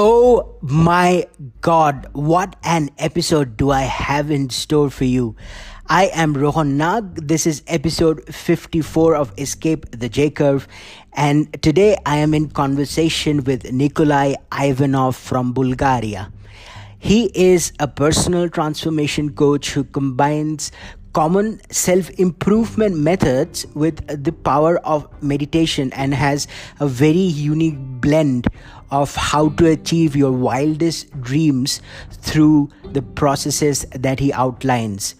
Oh my god, what an episode do I have in store for you? I am Rohan Nag. This is episode 54 of Escape the J Curve, and today I am in conversation with Nikolay Ivanov from Bulgaria. He is a personal transformation coach who combines common self improvement methods with the power of meditation and has a very unique blend of how to achieve your wildest dreams through the processes that he outlines.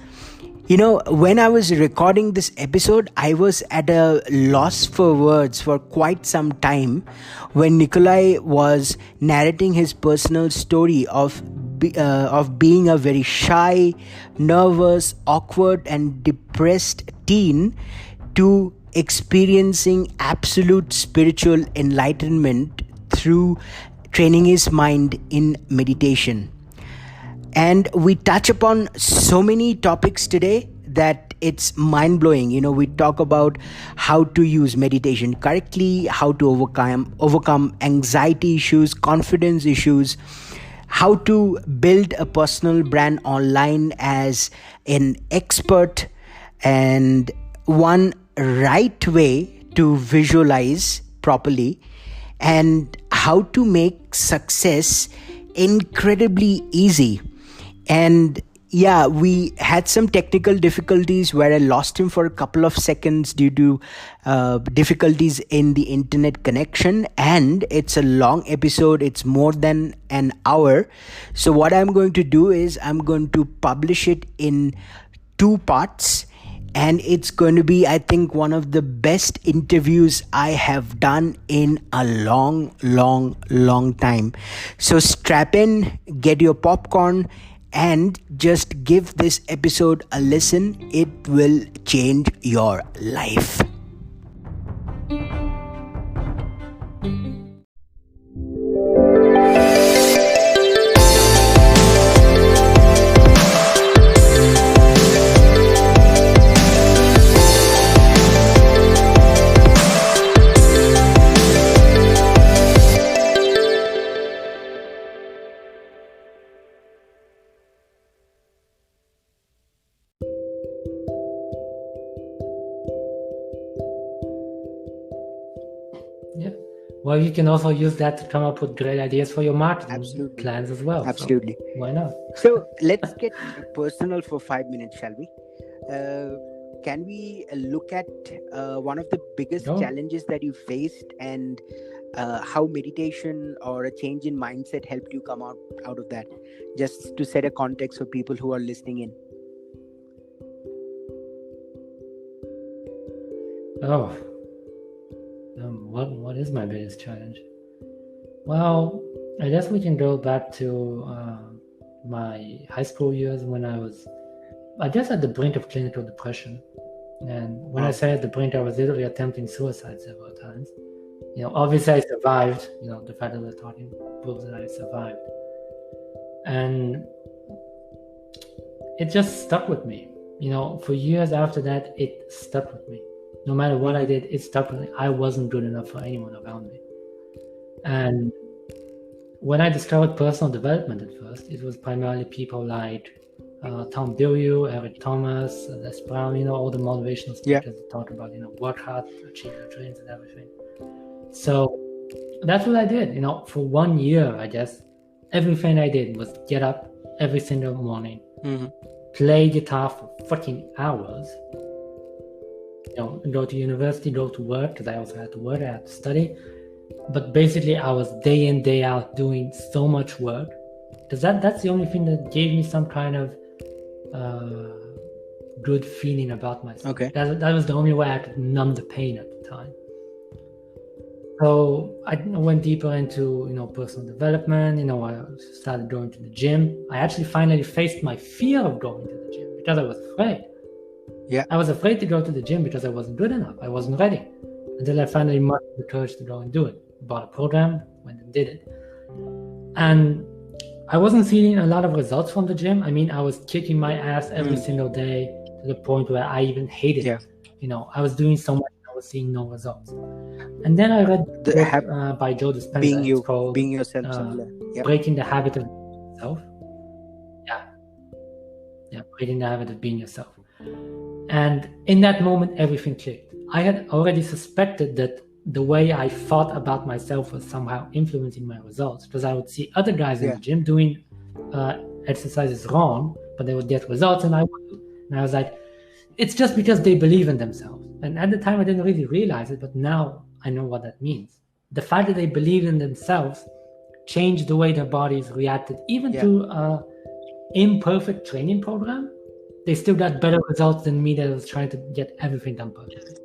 When I was recording this episode, I was at a loss for words for quite some time when Nikolai was narrating his personal story of being a very shy, nervous, awkward, and depressed teen to experiencing absolute spiritual enlightenment through training his mind in meditation. And we touch upon so many topics today that it's mind-blowing. We talk about how to use meditation correctly, how to overcome anxiety issues, confidence issues, how to build a personal brand online as an expert, and one right way to visualize properly, and how to make success incredibly easy. And yeah, we had some technical difficulties where I lost him for a couple of seconds due to difficulties in the internet connection. And it's a long episode. It's more than an hour. So what I'm going to do is I'm going to publish it in 2 parts. And it's going to be, I think, one of the best interviews I have done in a long time. So strap in, get your popcorn, and just give this episode a listen. It will change your life. Yeah. Well, you can also use that to come up with great ideas for your marketing plans as well. Absolutely. So why not? So let's get personal for 5 minutes, shall we? Can we look at one of the biggest challenges that you faced and how meditation or a change in mindset helped you come out of that? Just to set a context for people who are listening in. What is my biggest challenge? Well, I guess we can go back to my high school years when I was, I guess, at the brink of clinical depression. And when I say at the brink, I was literally attempting suicide several times. Obviously I survived. The fact that we're talking proves that I survived. And it just stuck with me. For years after that, it stuck with me. No matter what I did, it stuck with me. I wasn't good enough for anyone around me. And when I discovered personal development at first, it was primarily people like Tom Bilyeu, Eric Thomas, Les Brown, all the motivational speakers that talk about, work hard, achieve your dreams and everything. So that's what I did. For 1 year, I guess, everything I did was get up every single morning, play guitar for fucking hours, go to university, go to work, because I also had to work, I had to study. But basically, I was day in, day out doing so much work, because that's the only thing that gave me some kind of good feeling about myself. Okay. That was the only way I could numb the pain at the time. So I went deeper into personal development. I started going to the gym. I actually finally faced my fear of going to the gym because I was afraid. Yeah. I was afraid to go to the gym because I wasn't good enough. I wasn't ready. Until I finally mustered the courage to go and do it. Bought a program, went and did it. And I wasn't seeing a lot of results from the gym. I mean, I was kicking my ass every single day to the point where I even hated it. I was doing so much, I was seeing no results. And then I read the book by Joe Dispenza. Being yourself. breaking the habit of yourself. Breaking the habit of being yourself. And in that moment, everything clicked. I had already suspected that the way I thought about myself was somehow influencing my results, because I would see other guys in the gym doing exercises wrong, but they would get results, and I wouldn't. And I was like, it's just because they believe in themselves. And at the time, I didn't really realize it, but now I know what that means. The fact that they believe in themselves changed the way their bodies reacted, even to imperfect training program. They still got better results than me that was trying to get everything done perfectly.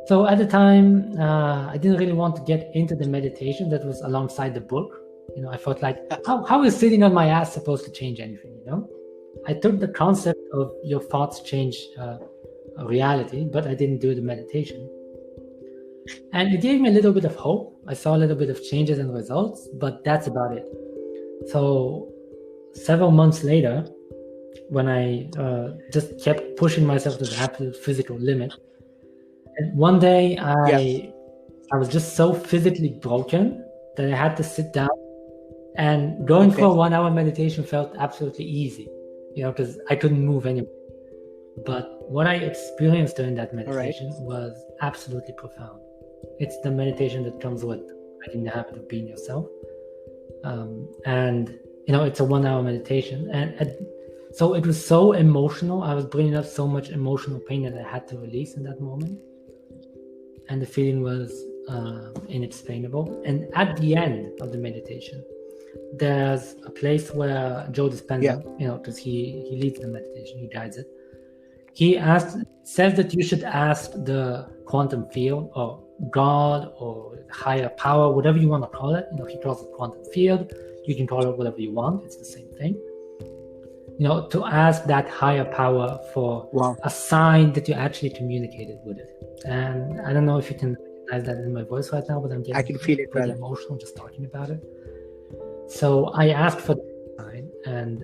So at the time, I didn't really want to get into the meditation that was alongside the book. I felt like, how is sitting on my ass supposed to change anything? I took the concept of your thoughts change reality, but I didn't do the meditation. And it gave me a little bit of hope. I saw a little bit of changes and results, but that's about it. So several months later, when I just kept pushing myself to the absolute physical limit, and one day I was just so physically broken that I had to sit down, and going for a 1 hour meditation felt absolutely easy, because I couldn't move anymore. But what I experienced during that meditation was absolutely profound. It's the meditation that comes with breaking the habit of being yourself. And it's a 1 hour meditation. And so it was so emotional. I was bringing up so much emotional pain that I had to release in that moment. And the feeling was inexplainable. And at the end of the meditation, there's a place where Joe Dispenza, because he leads the meditation, he guides it. He says that you should ask the quantum field or God or higher power, whatever you want to call it. He calls it quantum field. You can call it whatever you want. It's the same thing. To ask that higher power for a sign that you actually communicated with it. And I don't know if you can recognize that in my voice right now, but I can feel it really emotional just talking about it. So I asked for the sign, and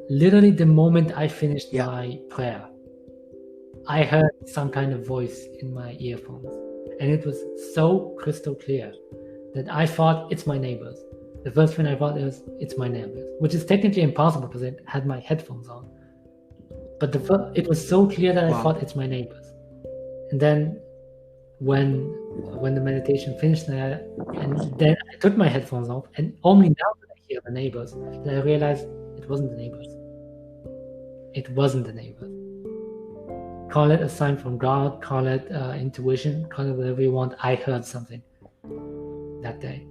literally the moment I finished my prayer, I heard some kind of voice in my earphones, and it was so crystal clear that I thought it's my neighbors. The first thing I thought was it's my neighbors, which is technically impossible because I had my headphones on. But it was so clear that I thought it's my neighbors. And then when the meditation finished, and then I took my headphones off, and only now that I hear the neighbors, that I realized it wasn't the neighbors. It wasn't the neighbors. Call it a sign from God, call it intuition, call it whatever you want. I heard something that day.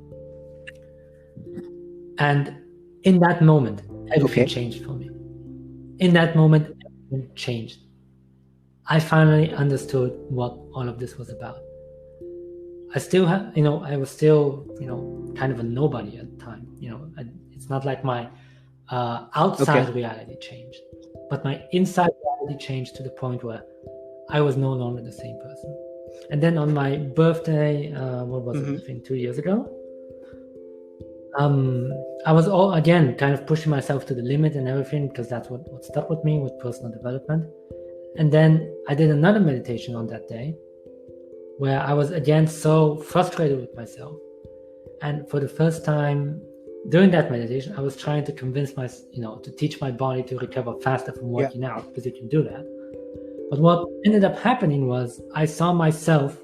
And in that moment, everything changed for me. In that moment, everything changed. I finally understood what all of this was about. I still have, I was still, kind of a nobody at the time. It's not like my outside reality changed, but my inside reality changed to the point where I was no longer the same person. And then on my birthday, what was it, I think 2 years ago, I was again kind of pushing myself to the limit and everything, because that's what stuck with me with personal development. And then I did another meditation on that day where I was again so frustrated with myself. And for the first time during that meditation, I was trying to convince to teach my body to recover faster from working out, because you can do that. But what ended up happening was I saw myself,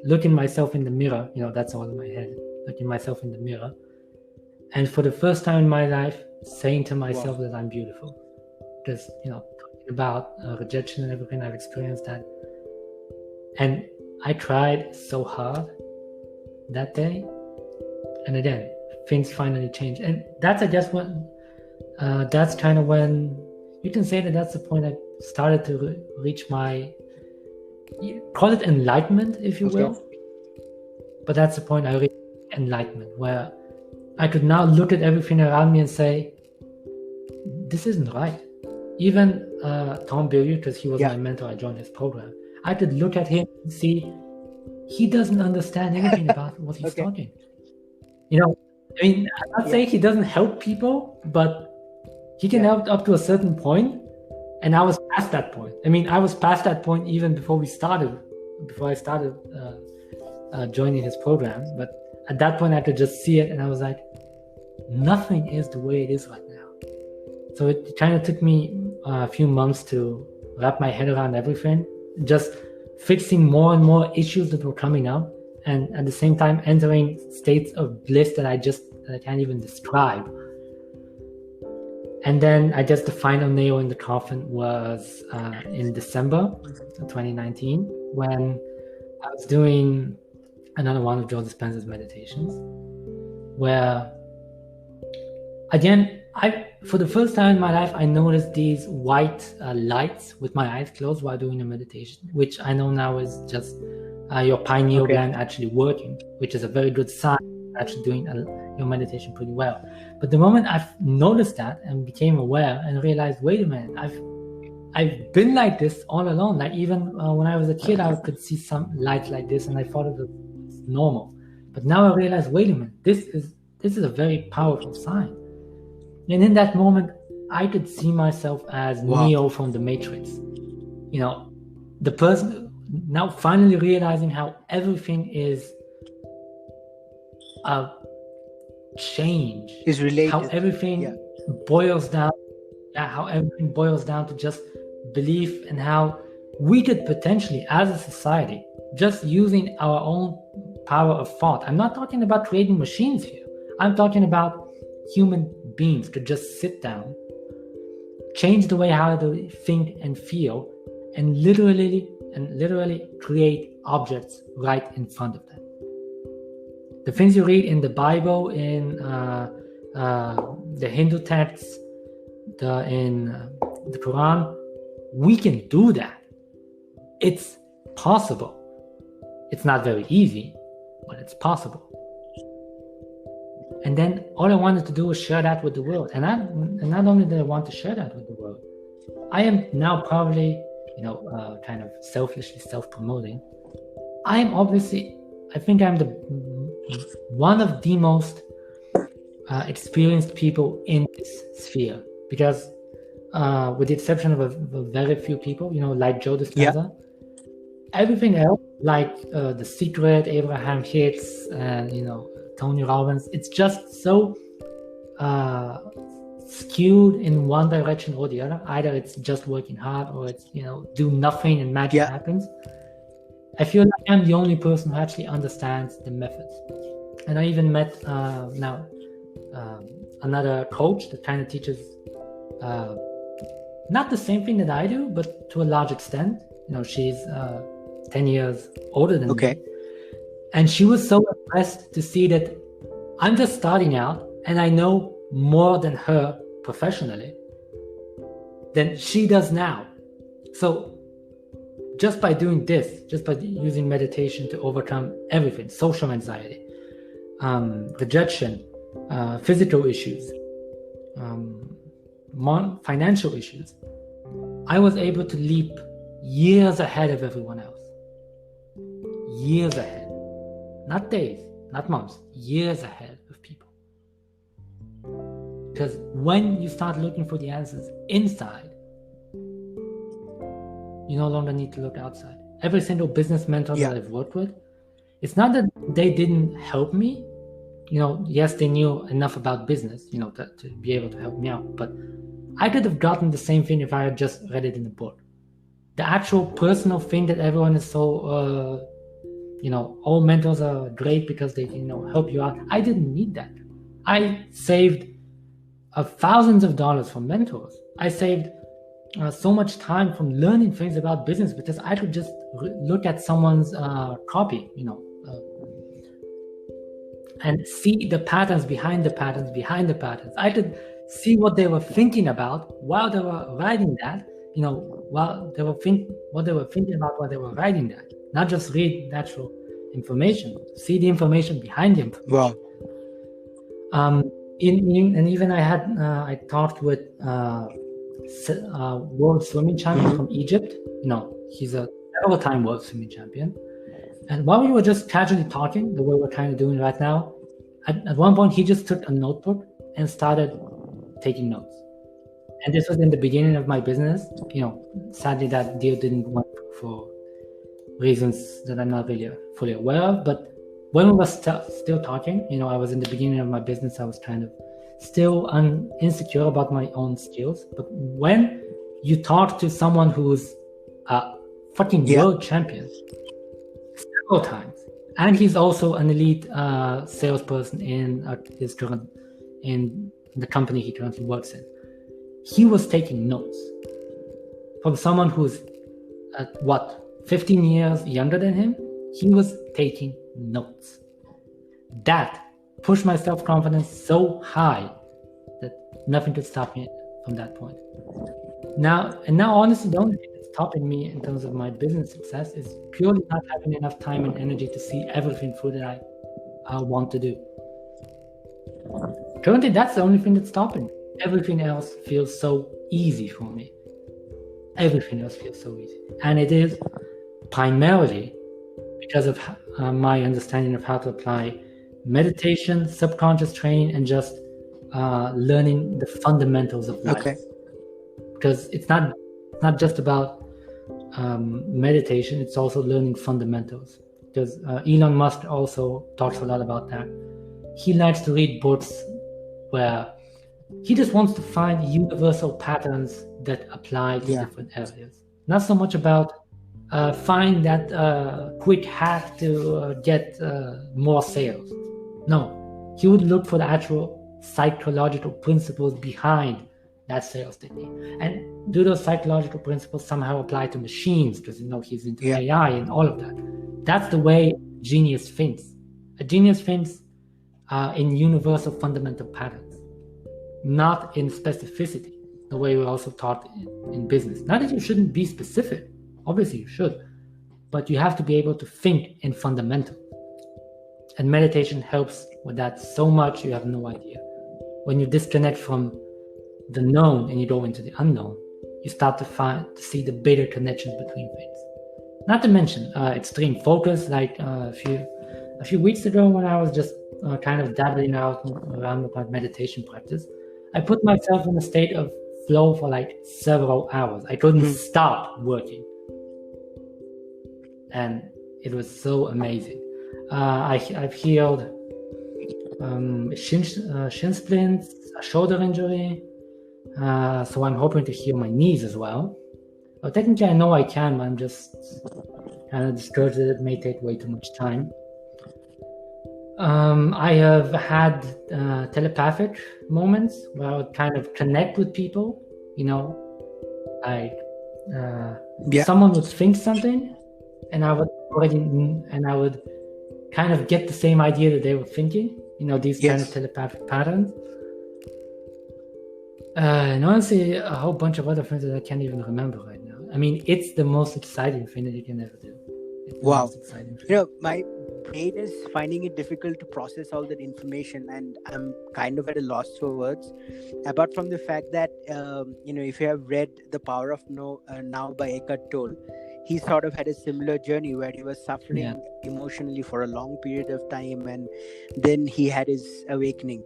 looking myself in the mirror, that's all in my head, looking myself in the mirror. And for the first time in my life, saying to myself that I'm beautiful. Because, talking about rejection and everything, I've experienced that. And I cried so hard that day. And again, things finally changed. And that's, I guess, that's kind of when, you can say that's the point I started to reach my, call it enlightenment, if you will. But that's the point I reached enlightenment, where I could now look at everything around me and say, this isn't right. Even Tom Billiard, because he was my mentor, I joined his program. I could look at him and see he doesn't understand anything about what he's talking. I'm not saying he doesn't help people, but he can help up to a certain point. And I was past that point. I was past that point even before I started joining his program. But at that point I could just see it, and I was like, nothing is the way it is right now. So it kind of took me a few months to wrap my head around everything, just fixing more and more issues that were coming up, and at the same time entering states of bliss that I can't even describe. And then I guess the final nail in the coffin was in December 2019, when I was doing another one of Joe Dispenza's meditations, where again, for the first time in my life, I noticed these white lights with my eyes closed while doing a meditation, which I know now is just your pineal gland actually working, which is a very good sign, actually doing your meditation pretty well. But the moment I've noticed that and became aware and realized, wait a minute, I've been like this all along. Like even when I was a kid, I could see some lights like this, and I thought it was normal. But now I realize, wait a minute, this is a very powerful sign. And in that moment, I could see myself as Neo from the Matrix. You know, the person now finally realizing how everything is a change, is related, how everything boils down, how everything boils down to just belief, and how we could potentially, as a society, just using our own power of thought. I'm not talking about creating machines here. I'm talking about human beings could just sit down, change the way how they think and feel, and literally create objects right in front of them. The things you read in the Bible, in the Hindu texts, in the Quran, we can do that. It's possible. It's not very easy, but it's possible. And then all I wanted to do was share that with the world. And not only did I want to share that with the world, I am now probably, kind of selfishly self-promoting. I think I'm one of the most experienced people in this sphere, because with the exception of a very few people, like Joe Dispenza, everything else, like The Secret, Abraham Hicks, and Tony Robbins, it's just so skewed in one direction or the other. Either it's just working hard, or it's do nothing and magic happens. I feel like I'm the only person who actually understands the methods. And I even met another coach that kind of teaches not the same thing that I do, but to a large extent. She's 10 years older than me. And she was so impressed to see that I'm just starting out and I know more than her professionally than she does now. So just by doing this, just by using meditation to overcome everything, social anxiety, rejection, physical issues, financial issues, I was able to leap years ahead of everyone else. Years ahead. Not days, not months, years ahead of people. Because when you start looking for the answers inside, you no longer need to look outside. Every single business mentor that I've worked with, it's not that they didn't help me. Yes, they knew enough about business, to be able to help me out. But I could have gotten the same thing if I had just read it in a book. The actual personal thing that everyone is so, all mentors are great because they, help you out. I didn't need that. I saved thousands of dollars from mentors. I saved so much time from learning things about business because I could just look at someone's copy, and see the patterns behind the patterns behind the patterns. I could see what they were thinking about while they were writing that, while they were what they were thinking about while they were writing that. Not just read natural information, see the information behind the information. Wow. And even I talked with world swimming champion from Egypt. He's a several-time world swimming champion. And while we were just casually talking, the way we're kind of doing right now, at one point he just took a notebook and started taking notes. And this was in the beginning of my business. Sadly that deal didn't work for reasons that I'm not really fully aware of. But when we were still talking, I was in the beginning of my business. I was kind of still insecure about my own skills. But when you talk to someone who's a fucking world champion several times, and he's also an elite salesperson in the company he currently works in, he was taking notes from someone who's 15 years younger than him. He was taking notes. That pushed my self-confidence so high that nothing could stop me from that point. Now, honestly, the only thing that's stopping me in terms of my business success is purely not having enough time and energy to see everything through that I want to do. Currently, that's the only thing that's stopping me. Everything else feels so easy for me. Everything else feels so easy. And it is primarily because of my understanding of how to apply meditation, subconscious training, and just learning the fundamentals of life. Okay. Because it's not just about meditation, it's also learning fundamentals. Because Elon Musk also talks a lot about that. He likes to read books where he just wants to find universal patterns that apply to different areas. Not so much about find that quick hack to get more sales. No, he would look for the actual psychological principles behind that sales technique. And do those psychological principles somehow apply to machines? Because he's into AI and all of that. That's the way a genius thinks. A genius thinks in universal fundamental patterns, not in specificity, the way we're also taught in business. Not that you shouldn't be specific. Obviously you should, but you have to be able to think in fundamental. And meditation helps with that so much you have no idea. When you disconnect from the known and you go into the unknown, you start to see the bigger connections between things. Not to mention extreme focus. Like a few weeks ago, when I was just kind of dabbling around with my meditation practice, I put myself in a state of flow for like several hours. I couldn't stop working. And it was so amazing. I've healed shin splints, a shoulder injury. So I'm hoping to heal my knees as well. Well, technically I know I can, but I'm just kind of discouraged that it may take way too much time. I have had telepathic moments where I would kind of connect with people, like someone would think something, and I would kind of get the same idea that they were thinking, these kind of telepathic patterns. And honestly, a whole bunch of other things that I can't even remember right now. I mean, it's the most exciting thing that you can ever do. Wow. My brain is finding it difficult to process all that information, and I'm kind of at a loss for words. Apart from the fact that, if you have read The Power of Now by Eckhart Tolle, he sort of had a similar journey where he was suffering emotionally for a long period of time, and then he had his awakening,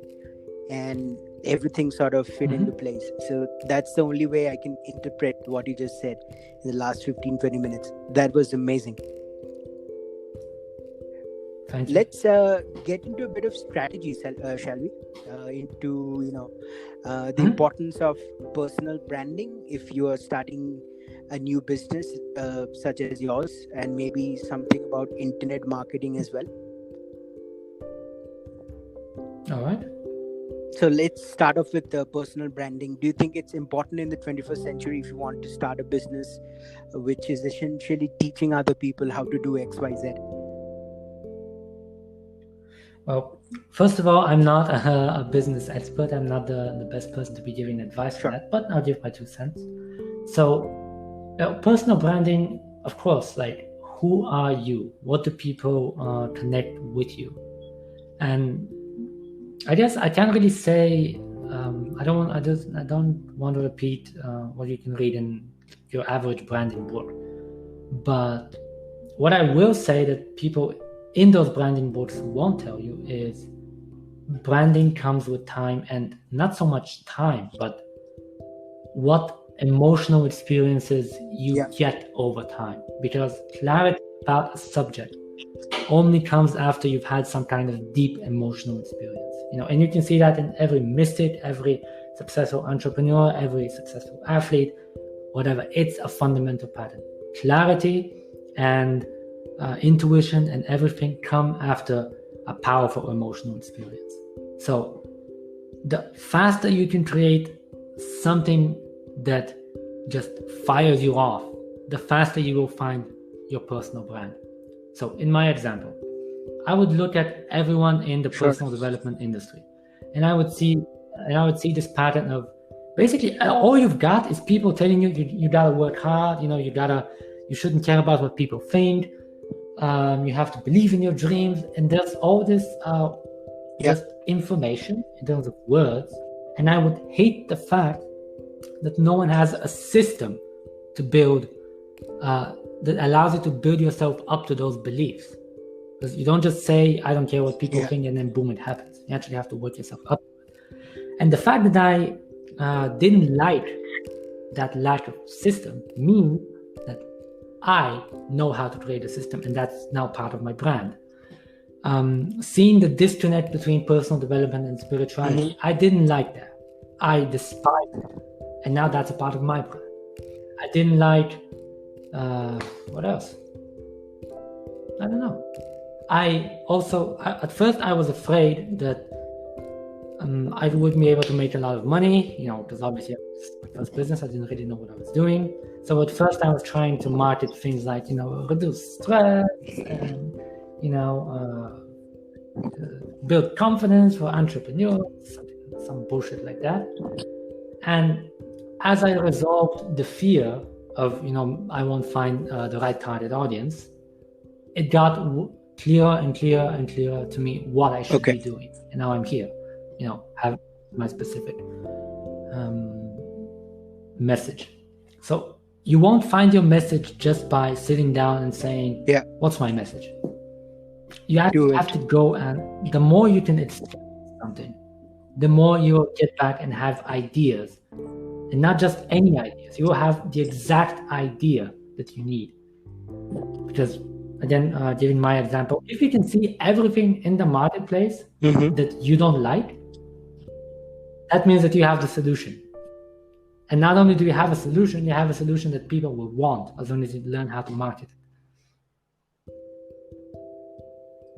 and everything sort of fit into place. So that's the only way I can interpret what you just said in the last 15-20 minutes. That was amazing. Thank you. Let's get into a bit of strategy, shall we? Into the importance of personal branding if you are starting a new business such as yours, and maybe something about internet marketing as well. All right. So let's start off with personal branding. Do you think it's important in the 21st century if you want to start a business which is essentially teaching other people how to do X, Y, Z? Well, first of all, I'm not a business expert. I'm not the best person to be giving advice for that, but I'll give my 2 cents. So, personal branding, of course, like, who are you? What do people connect with you? And I guess I can't really say. I don't want to repeat what you can read in your average branding book. But what I will say that people in those branding books won't tell you is branding comes with time, and not so much time, but what emotional experiences you get over time. Because clarity about a subject only comes after you've had some kind of deep emotional experience. And you can see that in every mystic, every successful entrepreneur, every successful athlete, whatever. It's a fundamental pattern. Clarity and intuition and everything come after a powerful emotional experience. So the faster you can create something that just fires you off, the faster you will find your personal brand. So in my example, I would look at everyone in the personal development industry, and I would see this pattern of basically all you've got is people telling you you gotta work hard, you shouldn't care about what people think, you have to believe in your dreams, and there's all this just information in terms of words. And I would hate the fact that no one has a system to build that allows you to build yourself up to those beliefs. Because you don't just say, I don't care what people think, and then boom, it happens. You actually have to work yourself up. And the fact that I didn't like that lack of system means that I know how to create a system, and that's now part of my brand. Seeing the disconnect between personal development and spirituality, I didn't like that. I despised it. And now that's a part of my brand. I didn't like, what else? I don't know. At first I was afraid that I wouldn't be able to make a lot of money, because obviously it was my first business. I didn't really know what I was doing. So at first I was trying to market things like, reduce stress and, build confidence for entrepreneurs, some bullshit like that. And as I resolved the fear of, I won't find the right target audience, it got clearer and clearer and clearer to me what I should be doing. And now I'm here, have my specific message. So you won't find your message just by sitting down and saying, what's my message? You have to go, and the more you can explain something, the more you will get back and have ideas, and not just any ideas. You will have the exact idea that you need. Because again, giving my example, if you can see everything in the marketplace that you don't like, that means that you have the solution. And not only do you have a solution, you have a solution that people will want as long as you learn how to market it.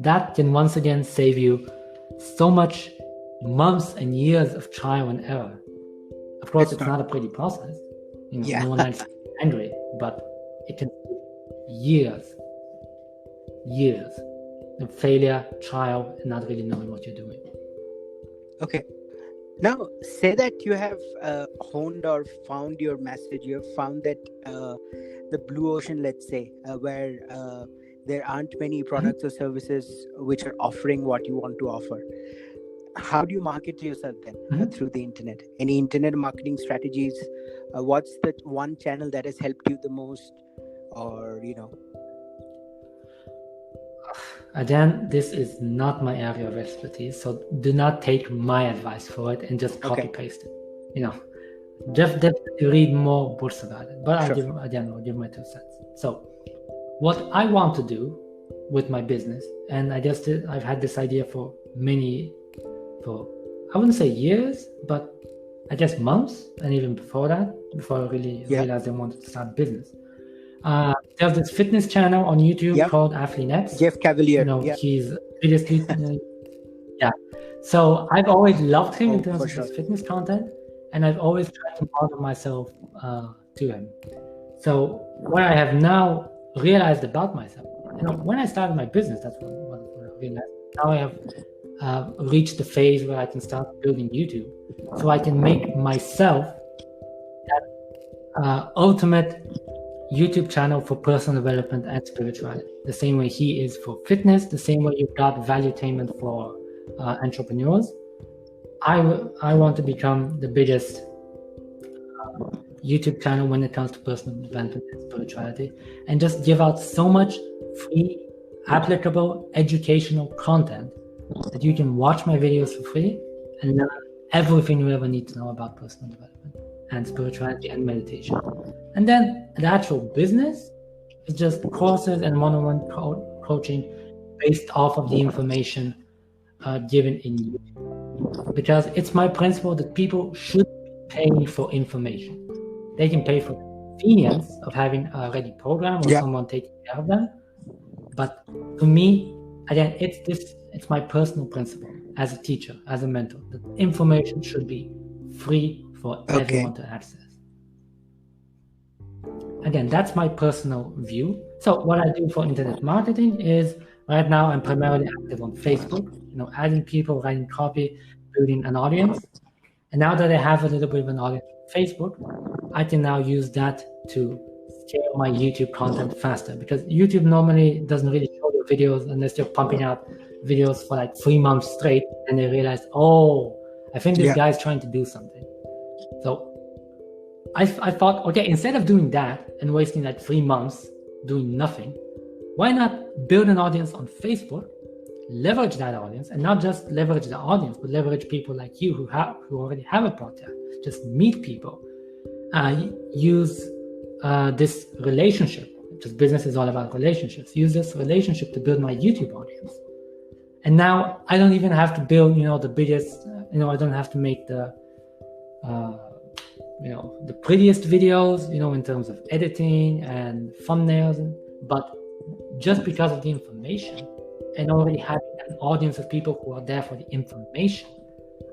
That can once again save you so much months and years of trial and error. Of course, it's not a pretty process. No one likes to be angry, but it can take years of failure, trial, and not really knowing what you're doing. Okay. Now, say that you have honed or found your message. You have found that the blue ocean, let's say, where there aren't many products or services which are offering what you want to offer. How do you market yourself then through the internet? Any internet marketing strategies? What's the one channel that has helped you the most? Or, Again, this is not my area of expertise, so do not take my advice for it and just copy paste it. Just definitely read more books about it. But I'll give my 2 cents. So what I want to do with my business, and I've had this idea for I wouldn't say years, but I guess months, and even before that, before I really realized I wanted to start a business. There's this fitness channel on YouTube called Athlete's. Jeff Cavalier. He's previously So I've always loved him in terms of his fitness content, and I've always tried to model myself to him. So what I have now realized about myself, when I started my business, that's what I realized. Now I have reached the phase where I can start building YouTube, so I can make myself that ultimate YouTube channel for personal development and spirituality. The same way he is for fitness, the same way you've got valuetainment for entrepreneurs. I want to become the biggest YouTube channel when it comes to personal development and spirituality, and just give out so much free, applicable, educational content that you can watch my videos for free and learn everything you ever need to know about personal development and spirituality and meditation. And then the actual business is just courses and one-on-one coaching based off of the information given in YouTube. Because it's my principle that people should pay for information. They can pay for the convenience of having a ready program or someone taking care of them. But to me, again, it's my personal principle as a teacher, as a mentor, that information should be free for everyone to access. Again, that's my personal view. So what I do for internet marketing is, right now I'm primarily active on Facebook, adding people, writing copy, building an audience. And now that I have a little bit of an audience on Facebook, I can now use that to scale my YouTube content faster, because YouTube normally doesn't really show your videos unless you're pumping out videos for like 3 months straight, and they realize, I think this guy's trying to do something. So I thought, okay, instead of doing that and wasting like 3 months doing nothing, why not build an audience on Facebook, leverage that audience, and not just leverage the audience, but leverage people like you who already have a podcast. Just meet people, use this relationship, because business is all about relationships. Use this relationship to build my YouTube audience. And now I don't even have to build, the biggest, I don't have to make the prettiest videos, in terms of editing and thumbnails, but just because of the information and already having an audience of people who are there for the information,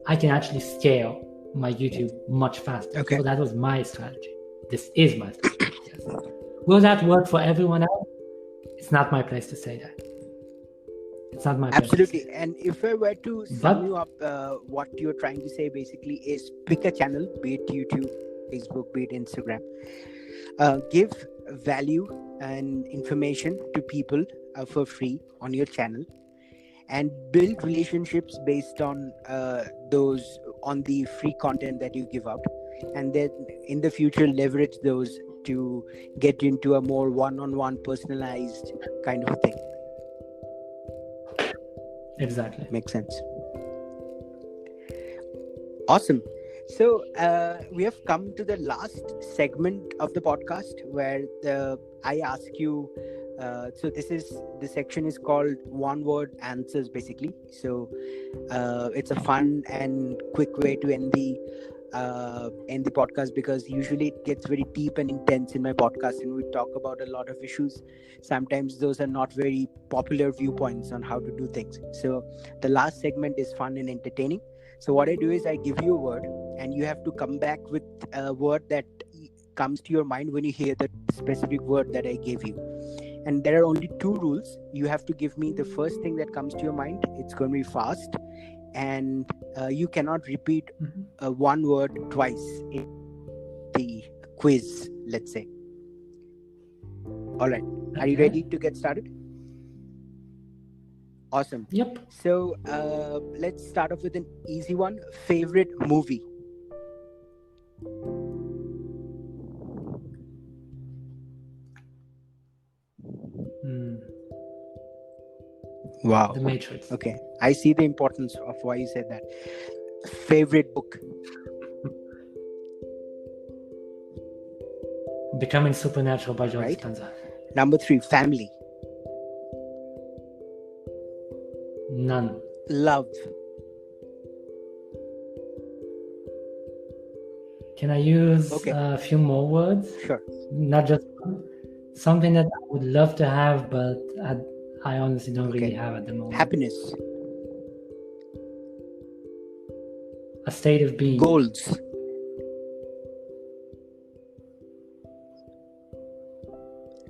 I can actually scale my YouTube much faster. So that was my strategy. This is my strategy. Yes. Will that work for everyone else? It's not my place to say that. It's not my place. Absolutely. And if I were to sum you up, what you're trying to say basically is pick a channel, be it YouTube, Facebook, be it Instagram. Give value and information to people for free on your channel, and build relationships based on the free content that you give out, and then in the future leverage those to get into a more one-on-one personalized kind of thing. Exactly. Makes sense. Awesome. So we have come to the last segment of the podcast where I ask you. So the section is called one word answers, basically. So it's a fun and quick way to end the podcast, because usually it gets very deep and intense in my podcast, and we talk about a lot of issues. Sometimes those are not very popular viewpoints on how to do things. So the last segment is fun and entertaining. So what I do is I give you a word, and you have to come back with a word that comes to your mind when you hear the specific word that I gave you. And there are only 2 rules. You have to give me the first thing that comes to your mind. It's going to be fast, and you cannot repeat one word twice in the quiz, let's say. All right. Are you ready to get started? Awesome. Yep. So let's start off with an easy one. Favorite movie? Wow. The Matrix. Okay. I see the importance of why you said that. Favorite book? Becoming Supernatural by Joe Right. Dispenza. Number 3, family. None. Love. Can I use a few more words? Sure. Not just one. Something that I would love to have, but I honestly don't really have at the moment. Happiness. A state of being. Goals.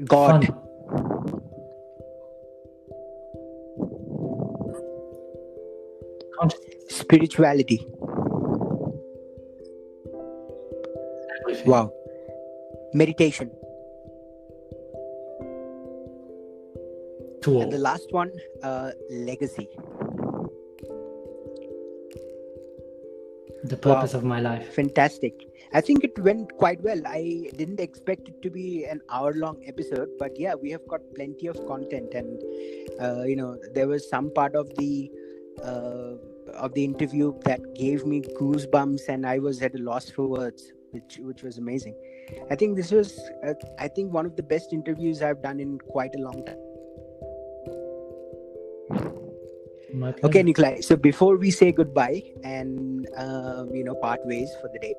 God. Fun. Consciousness. Spirituality. Everything. Wow. Meditation. Tool. And the last one, legacy. The purpose of my life. Fantastic. I think it went quite well. I didn't expect it to be an hour-long episode, but yeah, we have got plenty of content, and there was some part of the interview that gave me goosebumps, and I was at a loss for words, which was amazing. I think this was one of the best interviews I've done in quite a long time. My pleasure. Okay, Nikolay. So before we say goodbye and part ways for the day,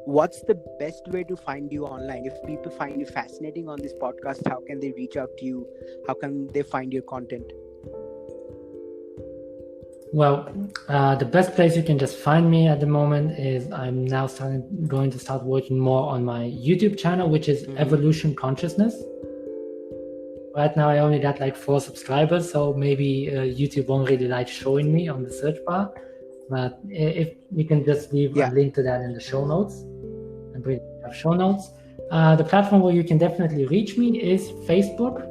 what's the best way to find you online? If people find you fascinating on this podcast, how can they reach out to you? How can they find your content? Well, the best place you can just find me at the moment is I'm now going to start working more on my YouTube channel, which is Evolution Consciousness. Right now I only got like 4 subscribers, so maybe YouTube won't really like showing me on the search bar. But if you can just leave a link to that in the show notes, and we have show notes. The platform where you can definitely reach me is Facebook.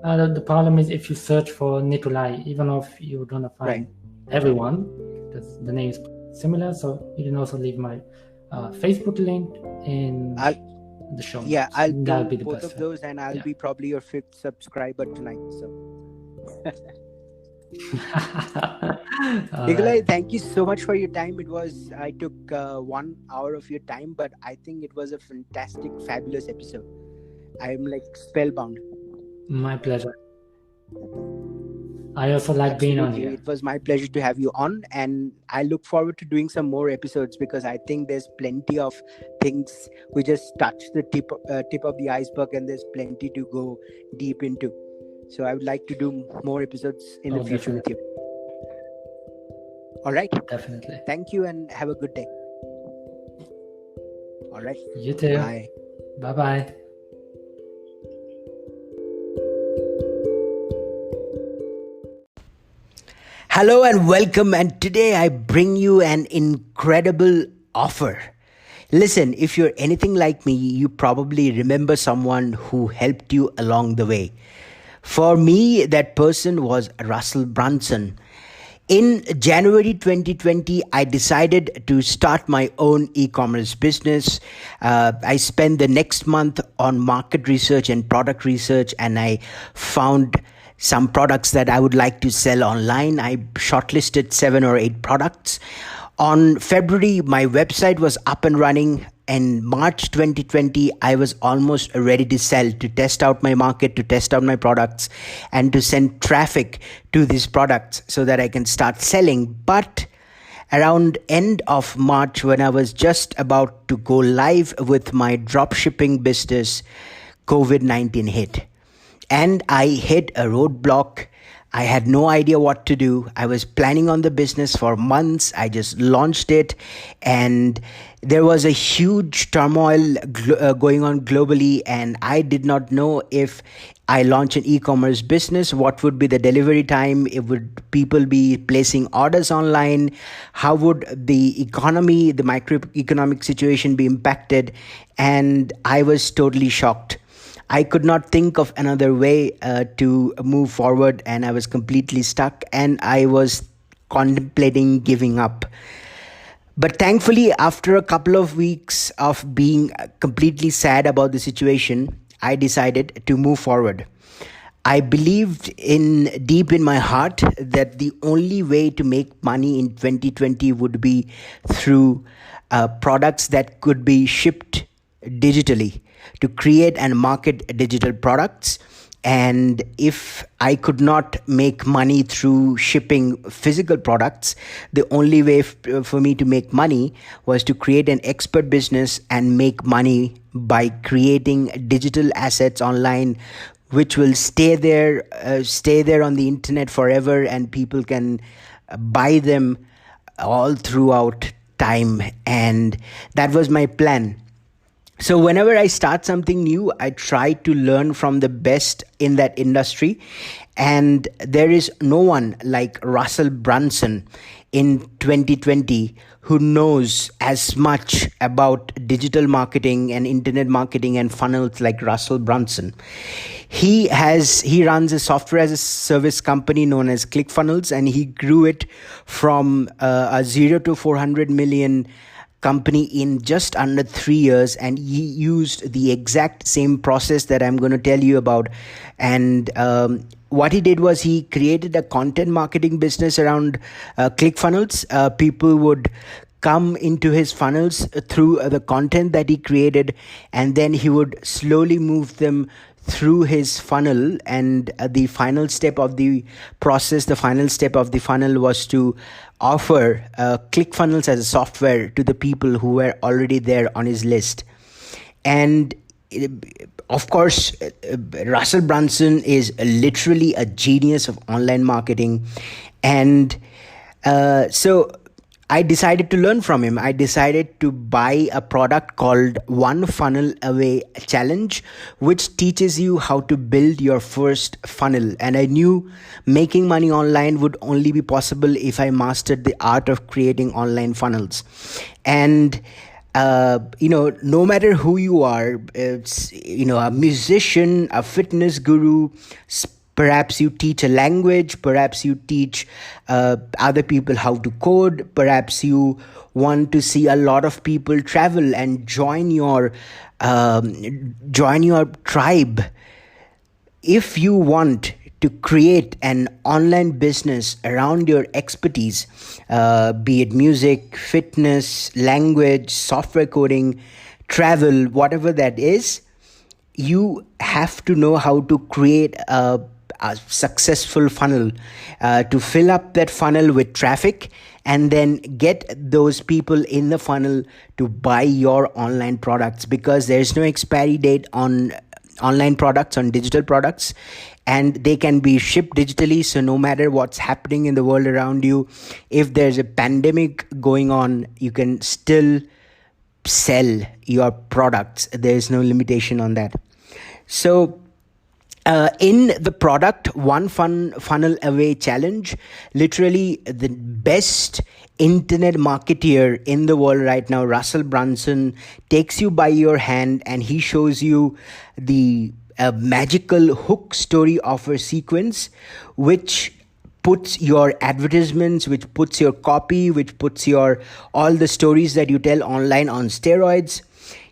The problem is if you search for Nikolay Ivanov, you're gonna find everyone, because the name is similar. So you can also leave my Facebook link in the show notes. Yeah, I'll That'll do be the both best of those, and I'll be probably your 5th subscriber tonight. So, Nikolay, thank you so much for your time. I took 1 hour of your time, but I think it was a fantastic, fabulous episode. I'm like spellbound. My pleasure. I also like being on here. It was my pleasure to have you on, and I look forward to doing some more episodes because I think there's plenty of things. We just touched the tip of the iceberg, and there's plenty to go deep into. So I would like to do more episodes in the future with you. All right. Definitely. Thank you, and have a good day. All right. You too. Bye. Bye-bye. Hello and welcome, and today I bring you an incredible offer. Listen, if you're anything like me, you probably remember someone who helped you along the way. For me, that person was Russell Brunson. In January 2020, I decided to start my own e-commerce business. I spent the next month on market research and product research, and I found some products that I would like to sell online. I shortlisted 7 or 8 products. On February, my website was up and running. In March 2020, I was almost ready to sell, to test out my market, to test out my products, and to send traffic to these products so that I can start selling. But around end of March, when I was just about to go live with my dropshipping business, COVID-19 hit. And I hit a roadblock. I had no idea what to do. I was planning on the business for months. I just launched it, and there was a huge turmoil going on globally, and I did not know if I launch an e-commerce business, what would be the delivery time? Would people be placing orders online? How would the economy, the microeconomic situation be impacted? And I was totally shocked. I could not think of another way to move forward, and I was completely stuck, and I was contemplating giving up. But thankfully, after a couple of weeks of being completely sad about the situation, I decided to move forward. I believed deep in my heart that the only way to make money in 2020 would be through products that could be shipped digitally, to create and market digital products. And if I could not make money through shipping physical products, the only way for me to make money was to create an expert business and make money by creating digital assets online, which will stay there on the internet forever, and people can buy them all throughout time. And that was my plan. So whenever I start something new, I try to learn from the best in that industry. And there is no one like Russell Brunson in 2020 who knows as much about digital marketing and internet marketing and funnels like Russell Brunson. He runs a software as a service company known as ClickFunnels, and he grew it from a 0 to 400 million company in just under 3 years, and he used the exact same process that I'm going to tell you about. And what he did was he created a content marketing business around ClickFunnels. People would come into his funnels through the content that he created, and then he would slowly move them through his funnel, and the final step of the process, the final step of the funnel was to offer ClickFunnels as a software to the people who were already there on his list. And of course, Russell Brunson is literally a genius of online marketing. And so I decided to learn from him. I decided to buy a product called One Funnel Away Challenge, which teaches you how to build your first funnel. And I knew making money online would only be possible if I mastered the art of creating online funnels. And no matter who you are, it's, a musician, a fitness guru, perhaps you teach a language, perhaps you teach other people how to code, perhaps you want to see a lot of people travel and join your tribe. If you want to create an online business around your expertise, be it music, fitness, language, software coding, travel, whatever that is, you have to know how to create a successful funnel, to fill up that funnel with traffic and then get those people in the funnel to buy your online products, because there's no expiry date on online products, on digital products, and they can be shipped digitally. So no matter what's happening in the world around you, if there's a pandemic going on, you can still sell your products. There's no limitation on that. So in the product One Funnel Away Challenge, literally the best internet marketeer in the world right now, Russell Brunson, takes you by your hand and he shows you the magical hook story offer sequence, which puts your advertisements, which puts your copy, which puts all the stories that you tell online on steroids.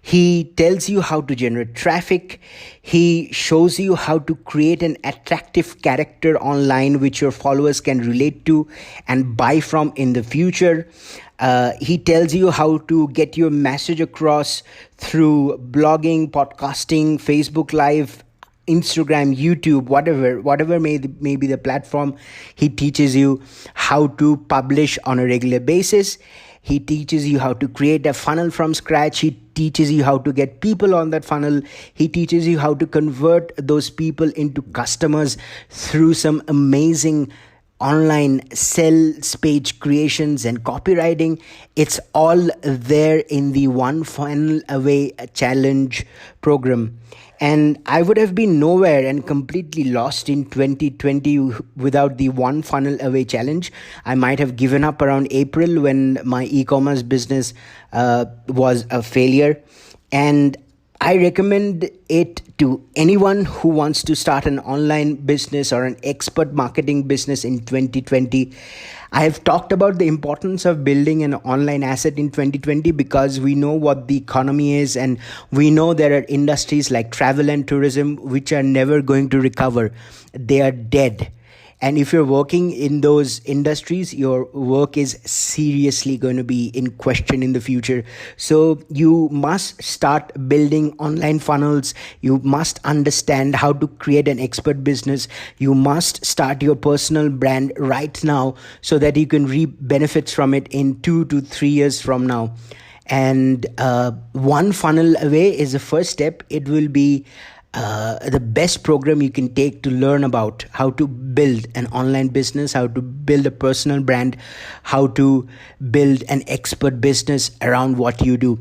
He tells you how to generate traffic. He shows you how to create an attractive character online which your followers can relate to and buy from in the future. He tells you how to get your message across through blogging, podcasting, Facebook Live, Instagram, YouTube, whatever may be the platform. He teaches you how to publish on a regular basis. He teaches you how to create a funnel from scratch. He teaches you how to get people on that funnel. He teaches you how to convert those people into customers through some amazing online sales page creations and copywriting. It's all there in the One Funnel Away Challenge program. And I would have been nowhere and completely lost in 2020 without the One Funnel Away Challenge. I might have given up around April when my e-commerce business was a failure. And I recommend it to anyone who wants to start an online business or an expert marketing business in 2020. I have talked about the importance of building an online asset in 2020 because we know what the economy is, and we know there are industries like travel and tourism which are never going to recover. They are dead. And if you're working in those industries, your work is seriously going to be in question in the future. So you must start building online funnels. You must understand how to create an expert business. You must start your personal brand right now so that you can reap benefits from it in 2 to 3 years from now. And One Funnel Away is the first step. It will be the best program you can take to learn about how to build an online business, how to build a personal brand, how to build an expert business around what you do.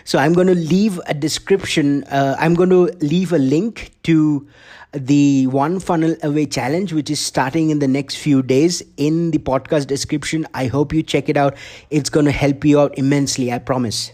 So I'm going to leave a description. I'm going to leave a link to the One Funnel Away Challenge, which is starting in the next few days, in the podcast description. I hope you check it out. It's going to help you out immensely, I promise.